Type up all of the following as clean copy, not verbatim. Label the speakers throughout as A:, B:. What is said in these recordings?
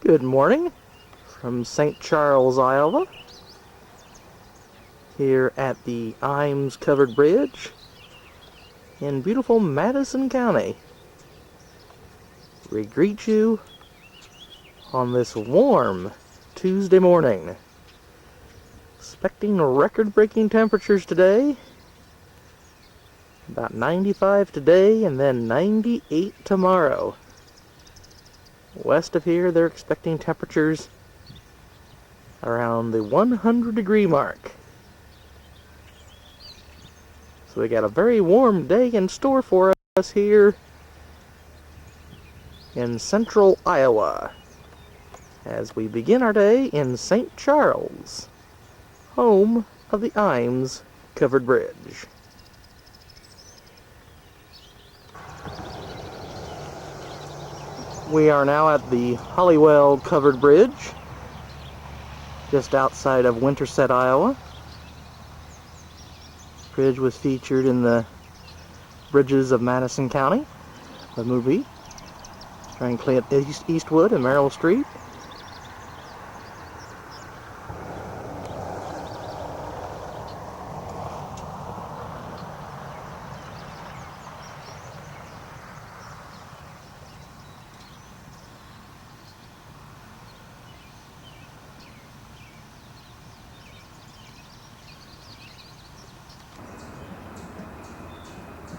A: Good morning from St. Charles, Iowa, here at the Imes Covered Bridge in beautiful Madison County. We greet you on this warm Tuesday morning. Expecting record-breaking temperatures today. About 95 today and then 98 tomorrow. West of here, they're expecting temperatures around the 100-degree mark. So we got a very warm day in store for us here in central Iowa as we begin our day in St. Charles, home of the Imes Covered Bridge. We are now at the Hollywell Covered Bridge, just outside of Winterset, Iowa. This bridge was featured in the Bridges of Madison County, the movie, starring Clint Eastwood and Meryl Streep.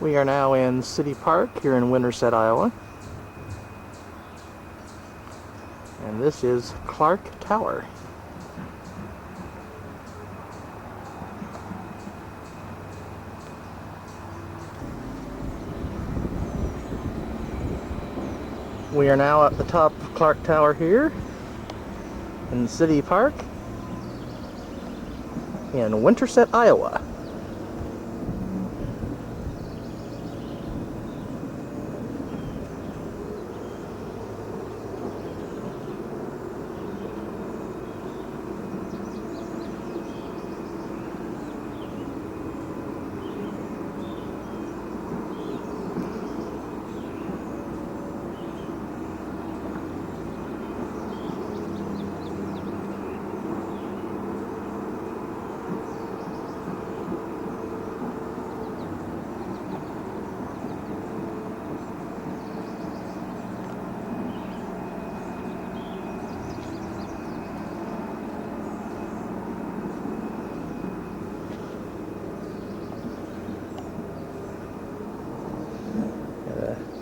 A: We are now in City Park here in Winterset, Iowa. And this is Clark Tower. We are now at the top of Clark Tower here in City Park in Winterset, Iowa.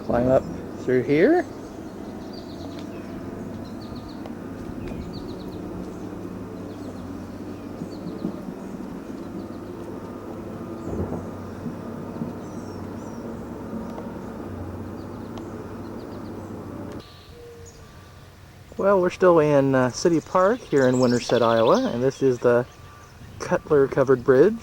A: Climb up through here. Well, we're still in City Park here in Winterset, Iowa, and this is the Cutler Covered Bridge.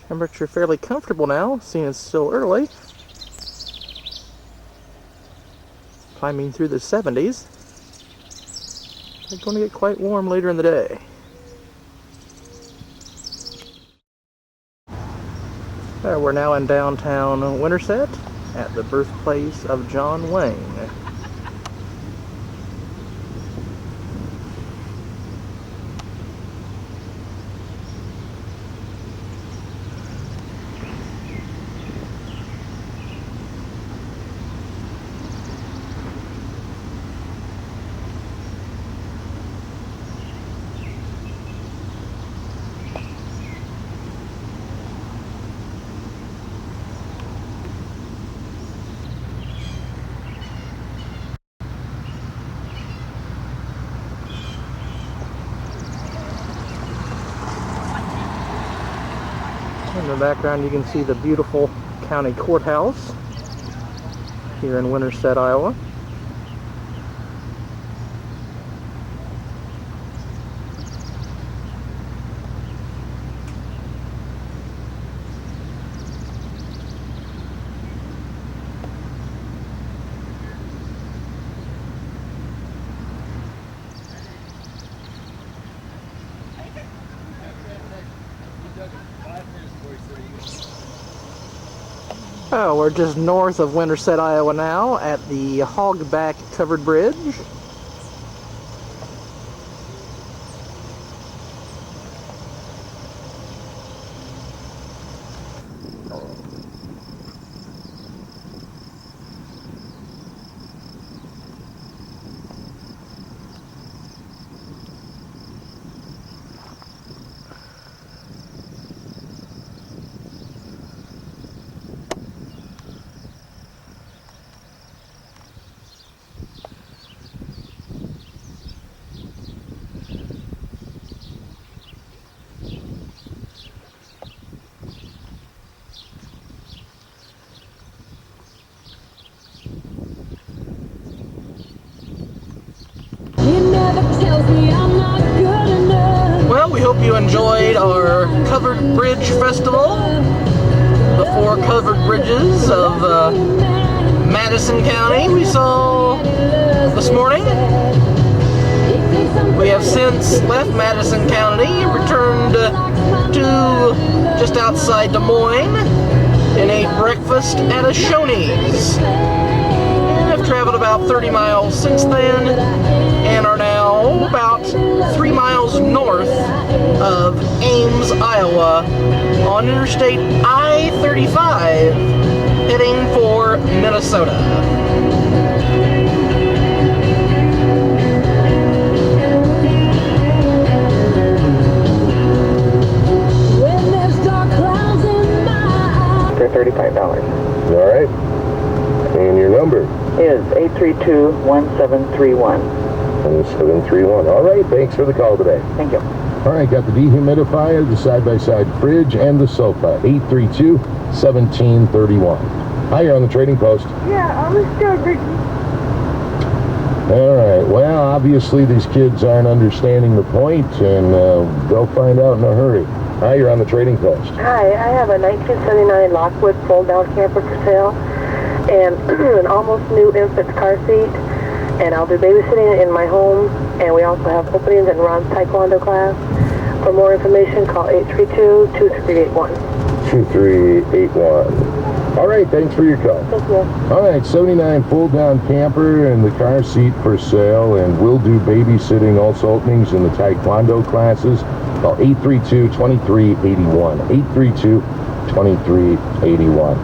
A: Temperature fairly comfortable now, seeing it's still early. Climbing through the 70s. It's going to get quite warm later in the day. We're now in downtown Winterset at the birthplace of John Wayne. In the background you can see the beautiful county courthouse here in Winterset, Iowa. Oh, we're just north of Winterset, Iowa now at the Hogback Covered Bridge. Well, we hope you enjoyed our Covered Bridge Festival, the 4 covered bridges of Madison County we saw this morning. We have since left Madison County and returned to just outside Des Moines and ate breakfast at a Shoney's. And have traveled about 30 miles since then and are now about 3 miles north of Ames, Iowa on Interstate I-35 heading for Minnesota.
B: For $35.
C: All right. And your number?
B: Is 832-1731.
C: 1731. All right, thanks for the call today.
B: Thank you.
C: All right, got the dehumidifier, the side-by-side fridge, and the sofa. 832-1731. Hi, you're on the trading post.
B: Yeah, I was still
C: All right, well, obviously these kids aren't understanding the point, and they'll find out in a hurry. Hi, you're on the trading post.
B: Hi, I have a 1979 Lockwood fold-down camper for sale, and an almost new infant car seat, and I'll do babysitting in my home, and we also have openings in Ron's Taekwondo class. For more information, call 832-2381.
C: 2381. All right, thanks for your call.
B: Thank you.
C: All right, 79 full-down camper and the car seat for sale, and we'll do babysitting, also openings in the Taekwondo classes. Call 832-2381. 832-2381.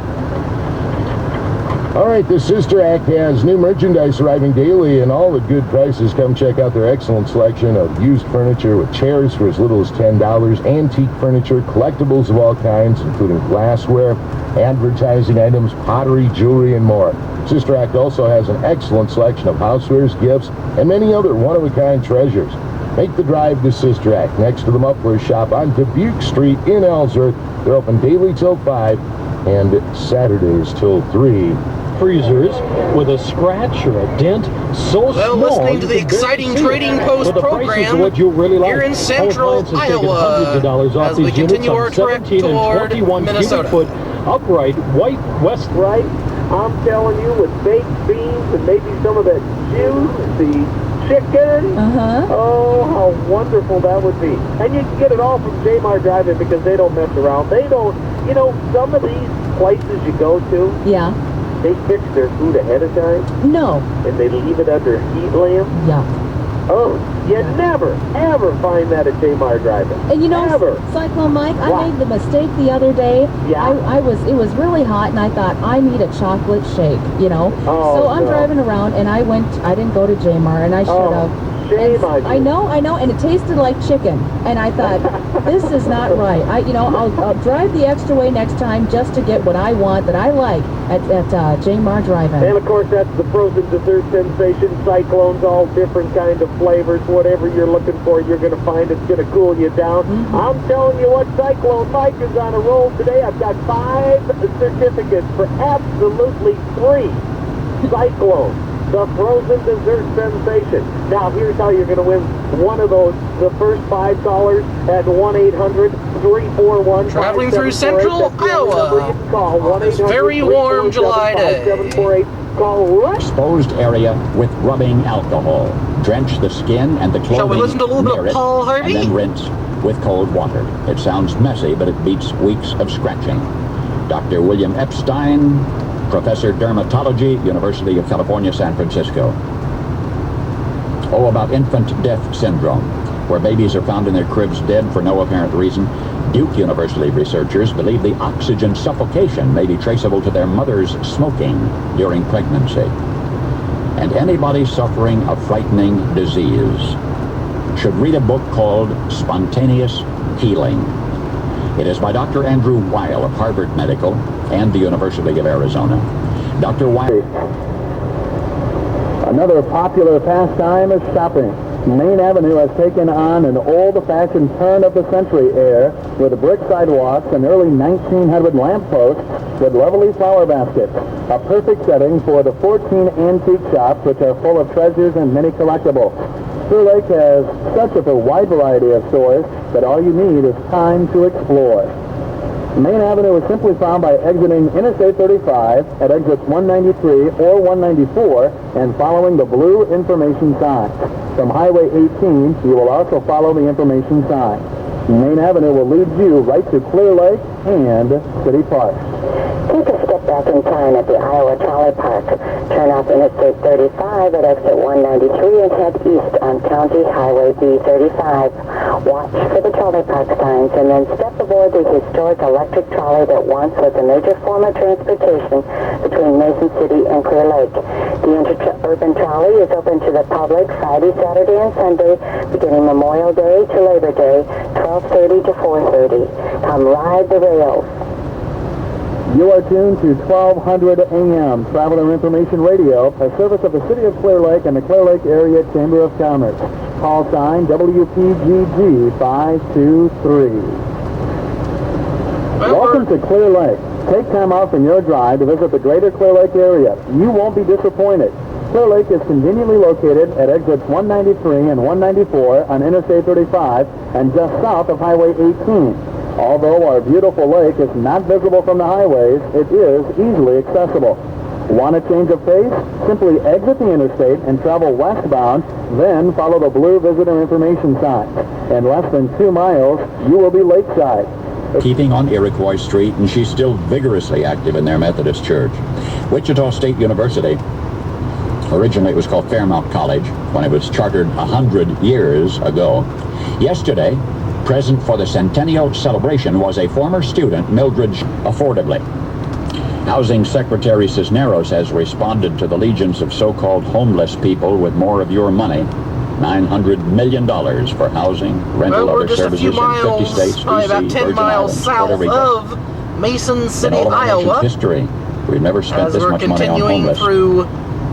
C: All right, the Sister Act has new merchandise arriving daily and all at good prices. Come check out their excellent selection of used furniture with chairs for as little as $10, antique furniture, collectibles of all kinds, including glassware, advertising items, pottery, jewelry, and more. Sister Act also has an excellent selection of housewares, gifts, and many other one-of-a-kind treasures. Make the drive to Sister Act next to the Muffler Shop on Dubuque Street in Ellsworth. They're open daily till 5 and Saturdays till 3.
D: Freezers with a scratch or a dent so small.
A: Listening to the exciting Trading Post program here in central Iowa as we continue our trek toward Minnesota.
D: Upright, white, west.
E: Right, I'm telling you, with baked beans and maybe some of that juice, the chicken. Oh, how wonderful that would be. And you can get it all from J-Mar Drive-In because they don't mess around. They don't, you know, some of these places you go to,
F: Yeah.
E: they fix their food ahead of time
F: No.
E: and they leave it under a heat lamp.
F: Yeah.
E: Oh, you never, ever find that at J-Mar Drive-In.
F: And you know,
E: Ever.
F: Cyclone Mike, I
E: What?
F: made the mistake the other day.
E: Yeah.
F: It was really hot, and I thought, I need a chocolate shake, you know?
E: Oh,
F: so I'm
E: no.
F: driving around, and I didn't go to J-Mar, and I should have.
E: Shame on you.
F: I know, and it tasted like chicken, and I thought, this is not right. I'll drive the extra way next time just to get what I want that I like at J-Mar Drive-In.
E: And of course, that's the frozen dessert sensation. Cyclones, all different kind of flavors. Whatever you're looking for, you're going to find it's going to cool you down. I'm telling you what, Cyclone Mike is on a roll today. I've got 5 certificates for absolutely free Cyclone, the frozen dessert sensation. Now, here's how you're going to win one of those. The first 5 callers at 1-800-341.
A: Traveling through central Iowa on this very warm July day.
E: Call right.
G: Exposed area with rubbing alcohol. Drench the skin and the clothing.
A: Shall we listen to a little bit
G: near
A: of
G: it,
A: Paul Harvey?
G: And then rinse with cold water. It sounds messy, but it beats weeks of scratching. Dr. William Epstein, Professor Dermatology, University of California, San Francisco. Oh, about infant death syndrome, where babies are found in their cribs dead for no apparent reason. Duke University researchers believe the oxygen suffocation may be traceable to their mother's smoking during pregnancy. And anybody suffering a frightening disease should read a book called Spontaneous Healing. It is by Dr. Andrew Weil of Harvard Medical and the University of Arizona. Dr. Weil.
E: Another popular pastime is shopping. Main Avenue has taken on an old-fashioned turn-of-the-century air with brick sidewalks and early 1900 lampposts with lovely flower baskets. A perfect setting for the 14 antique shops, which are full of treasures and many collectibles. Clear Lake has such a wide variety of stores that all you need is time to explore. Main Avenue is simply found by exiting Interstate 35 at exits 193 or 194 and following the blue information sign. From Highway 18, you will also follow the information sign. Main Avenue will lead you right to Clear Lake and City Park.
B: Take a step back in time at the Iowa Trolley Park. Turn off Interstate 35 at exit 193 and head east on County Highway B35. Watch for the trolley park signs and then step aboard the historic electric trolley that once was a major form of transportation between Mason City and Clear Lake. The interurban trolley is open to the public Friday, Saturday, and Sunday, beginning Memorial Day to Labor Day, 12:30 to 4:30. Come ride the rails.
E: You are tuned to 1200 AM Traveler Information Radio, a service of the City of Clear Lake and the Clear Lake Area Chamber of Commerce. Call sign WPGG 523. Welcome to Clear Lake. Take time out from your drive to visit the greater Clear Lake area. You won't be disappointed. Clear Lake is conveniently located at exits 193 and 194 on Interstate 35 and just south of Highway 18. Although our beautiful lake is not visible from the highways, it is easily accessible. Want a change of pace? Simply exit the interstate and travel westbound, then follow the blue visitor information sign. In less than 2 miles, you will be lakeside.
G: Keeping on Iroquois Street, and she's still vigorously active in their Methodist church. Wichita State University. Originally it was called Fairmount College when it was chartered 100 years ago. Yesterday, present for the centennial celebration was a former student, Mildred Affordably. Housing Secretary Cisneros has responded to the legions of so-called homeless people with more of your money. $900 million for housing, rental,
A: Well, we're
G: other
A: just a
G: services
A: few
G: in
A: miles,
G: 50 states,
A: probably about
G: D.C.,
A: 10
G: Virgin
A: miles
G: Islands,
A: south
G: Puerto Rico.
A: of Mason City,
G: In all of our nation's
A: Iowa,
G: history, we've never spent
A: as
G: this
A: we're
G: much money on
A: continuing
G: homeless.
A: through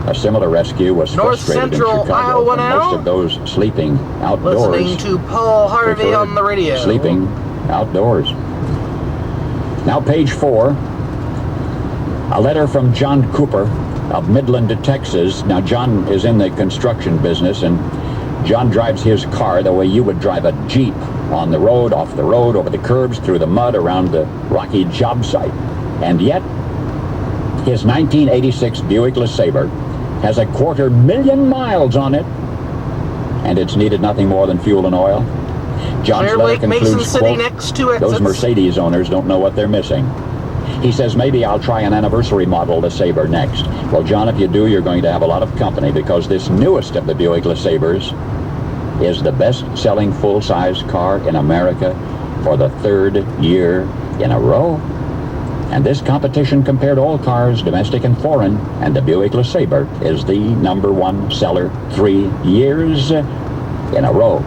G: A similar rescue was
A: North
G: frustrated in
A: Central
G: Chicago,
A: Iowa
G: and
A: now.
G: most of those sleeping outdoors
A: listening to Paul Harvey
G: preferred
A: on the radio.
G: sleeping outdoors. Now, page 4, a letter from John Cooper of Midland, Texas. Now, John is in the construction business, and John drives his car the way you would drive a Jeep, on the road, off the road, over the curbs, through the mud, around the rocky job site. And yet, his 1986 Buick LeSabre has 250,000 miles on it, and it's needed nothing more than fuel and oil. John's
A: Clear
G: letter
A: Lake, Mason
G: concludes,
A: City,
G: quote,
A: next 2 exits.
G: those Mercedes owners don't know what they're missing. He says, maybe I'll try an anniversary model LeSabre next. Well, John, if you do, you're going to have a lot of company, because this newest of the Buick LeSabres is the best-selling full-size car in America for the 3rd year in a row. And this competition compared all cars, domestic and foreign, and the Buick LeSabre is the #1 seller 3 years in a row.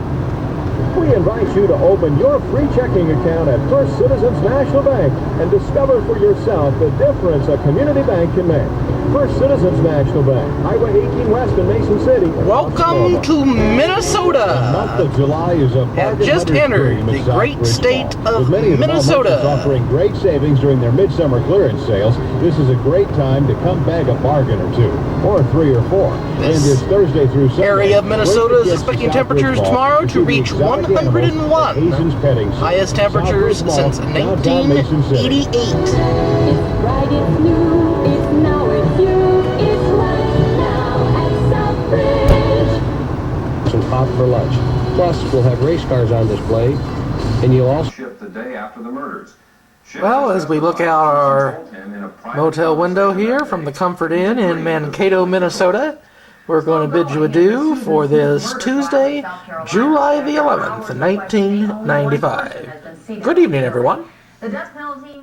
D: We invite you to open your free checking account at First Citizens National Bank and discover for yourself the difference a community bank can make. First Citizens National Bank, Highway 18 West in Mason City.
A: Welcome to Minnesota.
D: The month of July is a
A: Have just entered the great state of Minnesota.
D: Offering great savings during their midsummer clearance sales. This is a great time to come bag a bargain or 2, or 3 or 4.
A: This
D: and it's Thursday through Sunday.
A: area of Minnesota is expecting temperatures tomorrow to reach 101. Highest temperatures since 1988.
H: It's bright, it's new, it's now, it's you, it's right now at Southbridge.
I: Some pop for lunch. Plus, we'll have race cars on display, and you'll also
J: shipped the day after the murders.
A: Well, as we look out our motel window here from the Comfort Inn in Mankato, Minnesota, we're going to bid you adieu for this Tuesday, July the 11th, 1995. Good evening, everyone.
I: The death penalty